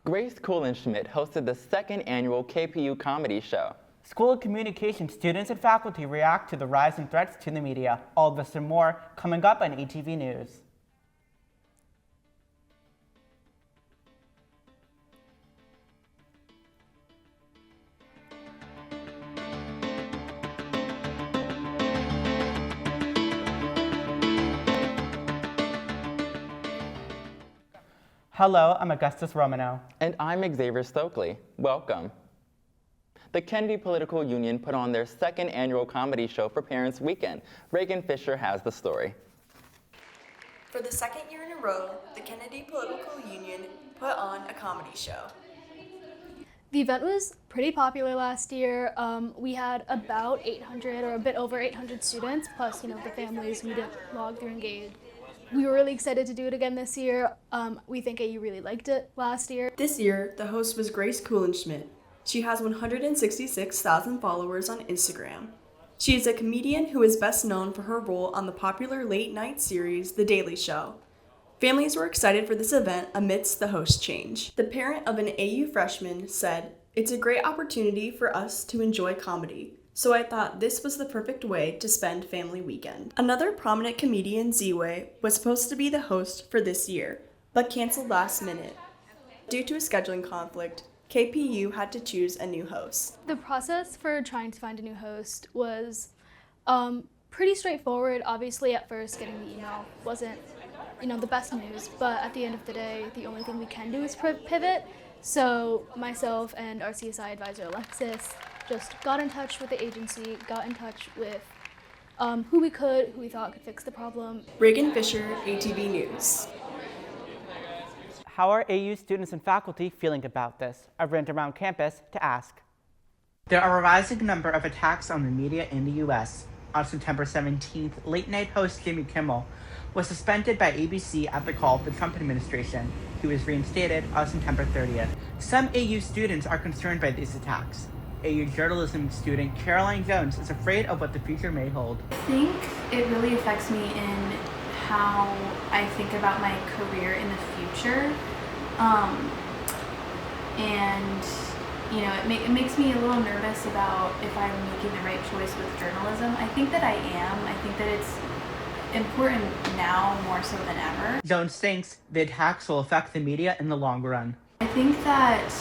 Grace Kuhlenschmidt hosted the second annual KPU comedy show. School of Communication students and faculty react to the rise in threats to the media. All this and more coming up on ATV News. Hello, I'm Augustus Romanow. And I'm Xavier Stokely. Welcome. The Kennedy Political Union put on their second annual comedy show for Parents Weekend. Reagan Fisher has the story. For the second year in a row, the Kennedy Political Union put on a comedy show. The event was pretty popular last year. We had about 800 or a bit over 800 students, plus the families who didn't log through Engage. We were really excited to do it again this year. We think AU really liked it last year. This year, the host was Grace Kuhlenschmidt. She has 166,000 followers on Instagram. She is a comedian who is best known for her role on the popular late-night series The Daily Show. Families were excited for this event amidst the host change. The parent of an AU freshman said, "It's a great opportunity for us to enjoy comedy. So I thought this was the perfect way to spend family weekend." Another prominent comedian, Z-Way, was supposed to be the host for this year, but canceled last minute. Due to a scheduling conflict, KPU had to choose a new host. The process for trying to find a new host was pretty straightforward. Obviously, at first, getting the email wasn't the best news, but at the end of the day, the only thing we can do is pivot. So myself and our CSI advisor, Alexis, just got in touch with the agency, got in touch with who we thought could fix the problem. Reagan Fisher, ATV News. How are AU students and faculty feeling about this? I went around campus to ask. There are a rising number of attacks on the media in the U.S. On September 17th, late-night host Jimmy Kimmel was suspended by ABC at the call of the Trump administration. He was reinstated on September 30th. Some AU students are concerned by these attacks. AU journalism student Caroline Jones is afraid of what the future may hold. I think it really affects me in how I think about my career in the future. It makes me a little nervous about if I'm making the right choice with journalism. I think that I am. I think that it's important now more so than ever. Jones thinks the attacks will affect the media in the long run. I think that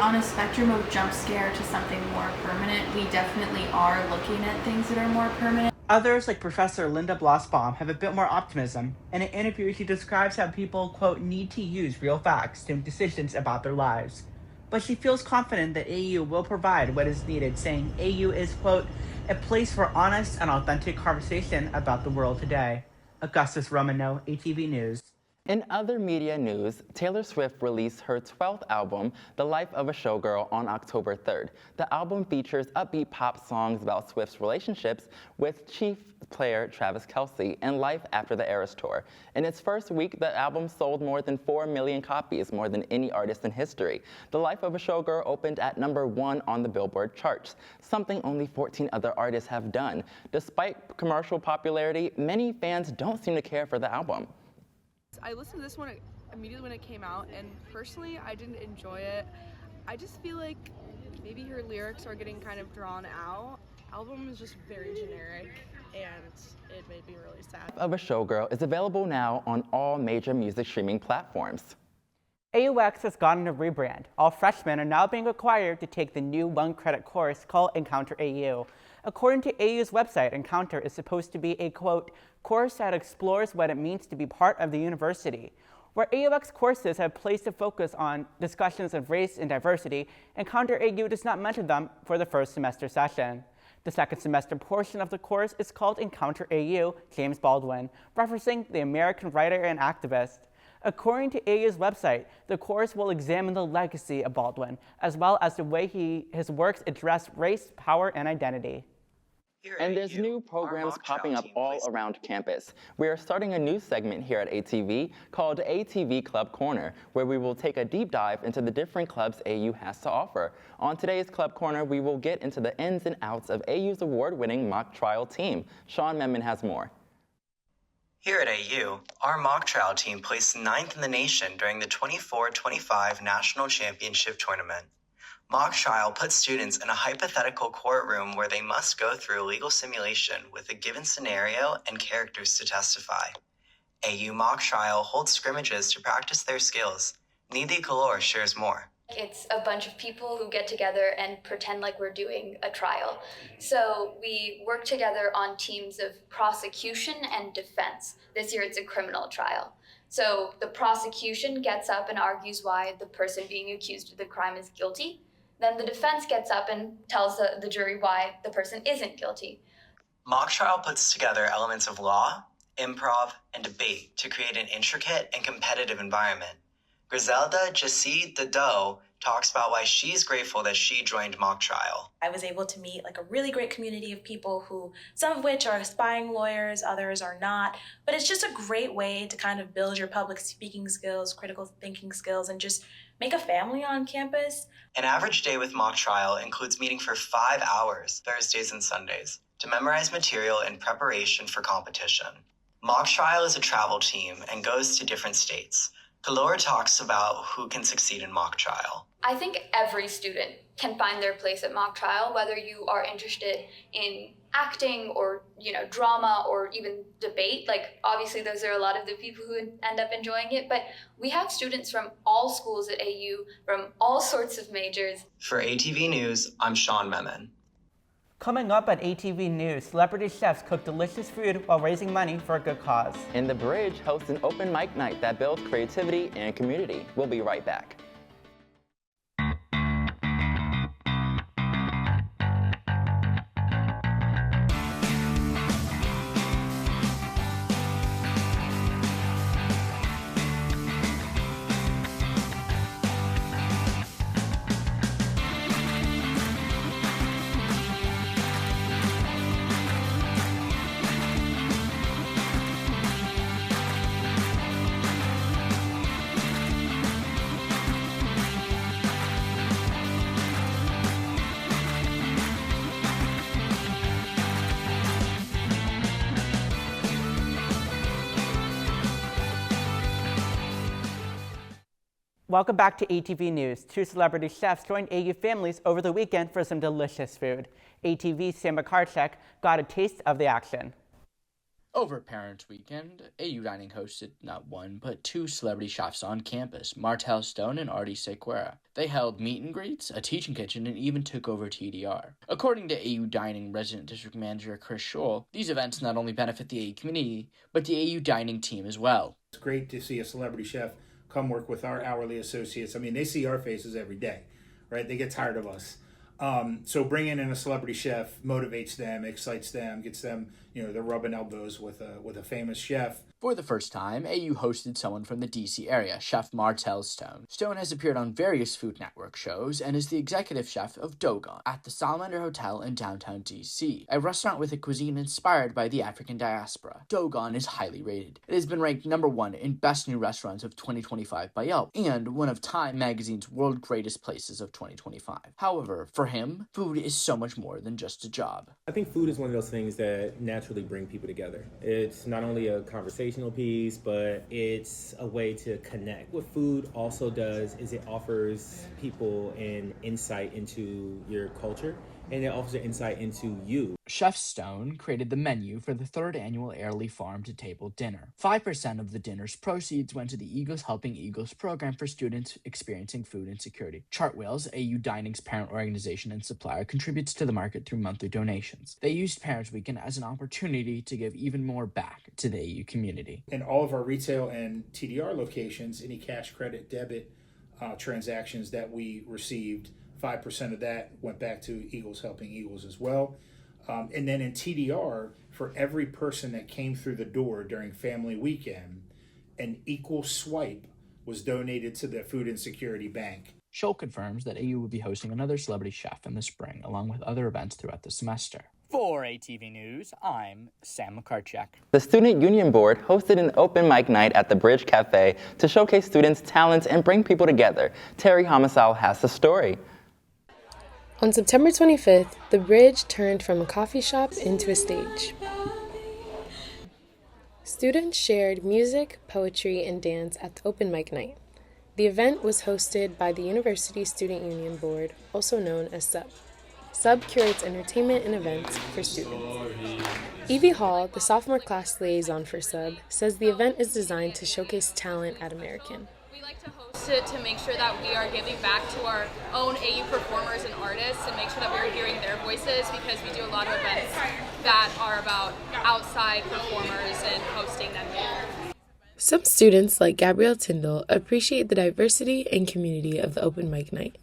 on a spectrum of jump scare to something more permanent, we definitely are looking at things that are more permanent. Others, like Professor Linda Blossbaum, have a bit more optimism. In an interview, she describes how people, quote, need to use real facts to make decisions about their lives. But she feels confident that AU will provide what is needed, saying AU is, quote, a place for honest and authentic conversation about the world today. Augustus Romanow, ATV News. In other media news, Taylor Swift released her 12th album, The Life of a Showgirl, on October 3rd. The album features upbeat pop songs about Swift's relationships with chief player Travis Kelce and life after the Eras Tour. In its first week, the album sold more than 4 million copies, more than any artist in history. The Life of a Showgirl opened at #1 on the Billboard charts, something only 14 other artists have done. Despite commercial popularity, many fans don't seem to care for the album. I listened to this one immediately when it came out, and personally, I didn't enjoy it. I just feel like maybe her lyrics are getting kind of drawn out. Album is just very generic, and it made me really sad. Of a Showgirl is available now on all major music streaming platforms. AUX has gotten a rebrand. All freshmen are now being required to take the new one-credit course called Encounter AU. According to AU's website, Encounter is supposed to be a, quote, course that explores what it means to be part of the university. Where AUX courses have placed a focus on discussions of race and diversity, Encounter AU does not mention them for the first semester session. The second semester portion of the course is called Encounter AU, James Baldwin, referencing the American writer and activist. According to AU's website, the course will examine the legacy of Baldwin, as well as the way his works address race, power, and identity. And there's new programs popping up all around campus. We are starting a new segment here at ATV called ATV Club Corner, where we will take a deep dive into the different clubs AU has to offer. On today's Club Corner, we will get into the ins and outs of AU's award-winning mock trial team. Sean Memon has more. Here at AU, our mock trial team placed 9th in the nation during the 24-25 National Championship Tournament. Mock trial puts students in a hypothetical courtroom where they must go through a legal simulation with a given scenario and characters to testify. AU mock trial holds scrimmages to practice their skills. Nidhi Kalor shares more. It's a bunch of people who get together and pretend like we're doing a trial. So we work together on teams of prosecution and defense. This year it's a criminal trial. So the prosecution gets up and argues why the person being accused of the crime is guilty. Then the defense gets up and tells the jury why the person isn't guilty. Mock trial puts together elements of law, improv, and debate to create an intricate and competitive environment. Griselda Jassi Dado talks about why she's grateful that she joined mock trial. I was able to meet a really great community of people who, some of which are aspiring lawyers, others are not. But it's just a great way to kind of build your public speaking skills, critical thinking skills, and just make a family on campus. An average day with mock trial includes meeting for 5 hours, Thursdays and Sundays, to memorize material in preparation for competition. Mock trial is a travel team and goes to different states. Kalora talks about who can succeed in mock trial. I think every student can find their place at mock trial, whether you are interested in acting or, drama or even debate. Obviously those are a lot of the people who end up enjoying it, but we have students from all schools at AU, from all sorts of majors. For ATV News, I'm Sean Memon. Coming up on ATV News, celebrity chefs cook delicious food while raising money for a good cause. And The Bridge hosts an open mic night that builds creativity and community. We'll be right back. Welcome back to ATV News. 2 celebrity chefs joined AU families over the weekend for some delicious food. ATV's Sam Makarczyk got a taste of the action. Over Parents' Weekend, AU Dining hosted not 1, but 2 celebrity chefs on campus, Martel Stone and Artie Sequeira. They held meet and greets, a teaching kitchen, and even took over TDR. According to AU Dining Resident District Manager Chris Scholl, these events not only benefit the AU community, but the AU Dining team as well. It's great to see a celebrity chef come work with our hourly associates. I mean, they see our faces every day, right? They get tired of us. So bringing in a celebrity chef motivates them, excites them, gets them, they're rubbing elbows with a famous chef. For the first time, AU hosted someone from the DC area, Chef Martel Stone. Stone has appeared on various Food Network shows and is the executive chef of Dogon at the Salamander Hotel in downtown DC, a restaurant with a cuisine inspired by the African diaspora. Dogon is highly rated. It has been ranked #1 in Best New Restaurants of 2025 by Yelp and one of Time Magazine's World Greatest Places of 2025. However, for him, food is so much more than just a job. I think food is one of those things that naturally bring people together. It's not only a conversational piece, but it's a way to connect. What food also does is it offers people an insight into your culture, and it offers an insight into you. Chef Stone created the menu for the 3rd annual Airlie Farm to Table dinner. 5% of the dinner's proceeds went to the Eagles Helping Eagles program for students experiencing food insecurity. Chartwheels, AU Dining's parent organization and supplier, contributes to the market through monthly donations. They used Parents' Weekend as an opportunity to give even more back to the AU community. In all of our retail and TDR locations, any cash, credit, debit transactions that we received, 5% of that went back to Eagles Helping Eagles as well. And then in TDR, for every person that came through the door during Family Weekend, an equal swipe was donated to the Food Insecurity Bank. Scholl confirms that AU will be hosting another celebrity chef in the spring, along with other events throughout the semester. For ATV News, I'm Sam Makarczyk. The Student Union Board hosted an open mic night at the Bridge Cafe to showcase students' talents and bring people together. Teri Homicile has the story. On September 25th, the Bridge turned from a coffee shop into a stage. Students shared music, poetry, and dance at the open mic night. The event was hosted by the University Student Union Board, also known as SUB. SUB curates entertainment and events for students. Evie Hall, the sophomore class liaison for SUB, says the event is designed to showcase talent at American. We like to host it to make sure that we are giving back to our own AU performers and artists and make sure that we are hearing their voices, because we do a lot of events that are about outside performers and hosting them here. Some students, like Gabrielle Tyndall, appreciate the diversity and community of the open mic night.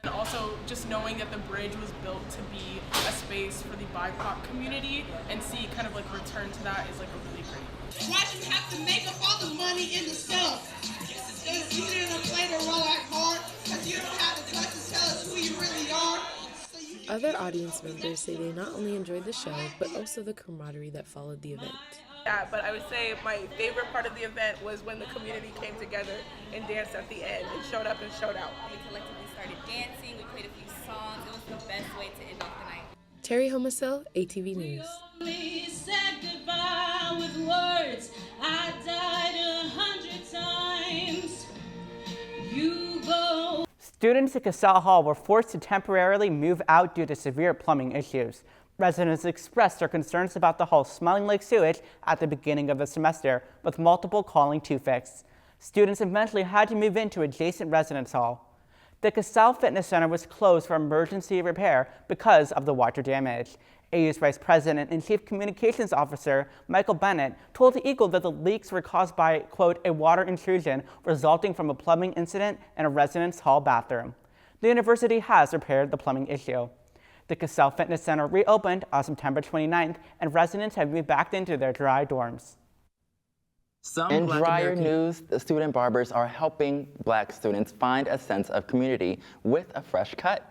And also just knowing that the bridge was built to be a space for the BIPOC community and see kind of like return to that is like a really great. Why do you have to make up all the money in the stuff? Because you didn't play the role like hard, because you don't have the guts to tell us who you really are. Other audience members say they not only enjoyed the show, but also the camaraderie that followed the event. Yeah, but I would say my favorite part of the event was when the community came together and danced at the end and showed up and showed out. We collectively started dancing, we played a few songs. It was the best way to end off the night. Teri, Homicile, ATV News. We said goodbye with words. I died 100 times. You go. Students at Casale Hall were forced to temporarily move out due to severe plumbing issues. Residents expressed their concerns about the hall smelling like sewage at the beginning of the semester, with multiple calling to fix. Students eventually had to move into adjacent residence hall. The Casale Fitness Center was closed for emergency repair because of the water damage. AU's Vice President and Chief Communications Officer, Michael Bennett, told the Eagle that the leaks were caused by, quote, a water intrusion resulting from a plumbing incident in a residence hall bathroom. The university has repaired the plumbing issue. The Casale Fitness Center reopened on September 29th, and residents have moved back into their dry dorms. In drier news, the student barbers are helping Black students find a sense of community with a fresh cut.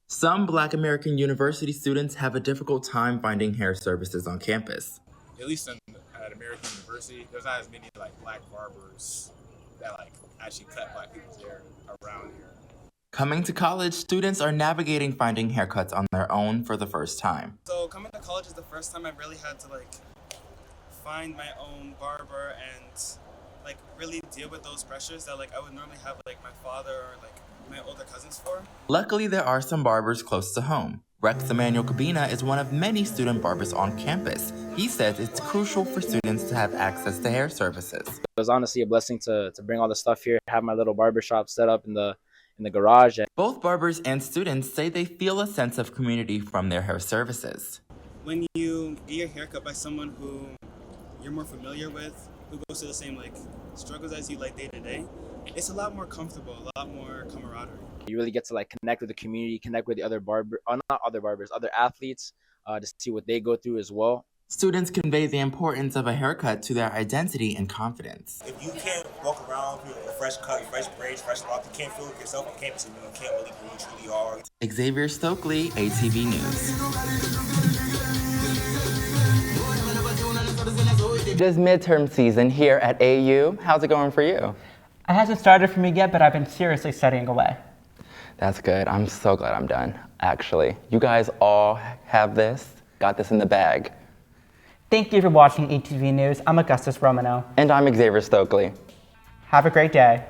Some Black American university students have a difficult time finding hair services on campus. At least at American University, there's not as many Black barbers that actually cut Black people's hair around here. Coming to college, students are navigating finding haircuts on their own for the first time. So coming to college is the first time I really had to find my own barber and really deal with those pressures that I would normally have my father or my older cousins for. Luckily, there are some barbers close to home. Rex Emmanuel Cabina is one of many student barbers on campus. He says it's crucial for students to have access to hair services. It was honestly a blessing to bring all the stuff here, have my little barbershop set up in the garage. Both barbers and students say they feel a sense of community from their hair services. When you get your hair cut by someone who you're more familiar with, who goes through the same struggles as you day to day, it's a lot more comfortable, a lot more camaraderie. You really get to connect with the community, connect with the other other athletes, to see what they go through as well. Students convey the importance of a haircut to their identity and confidence. If you can't walk around with a fresh cut, fresh braids, fresh lock, you can't feel like yourself on campus, and you can't really who you truly are. Xavier Stokely, ATV News. It is midterm season here at AU. How's it going for you? It hasn't started for me yet, but I've been seriously studying away. That's good. I'm so glad I'm done, actually. You guys all have this, got this in the bag. Thank you for watching ATV News. I'm Augustus Romanow. And I'm Xavier Stokely. Have a great day.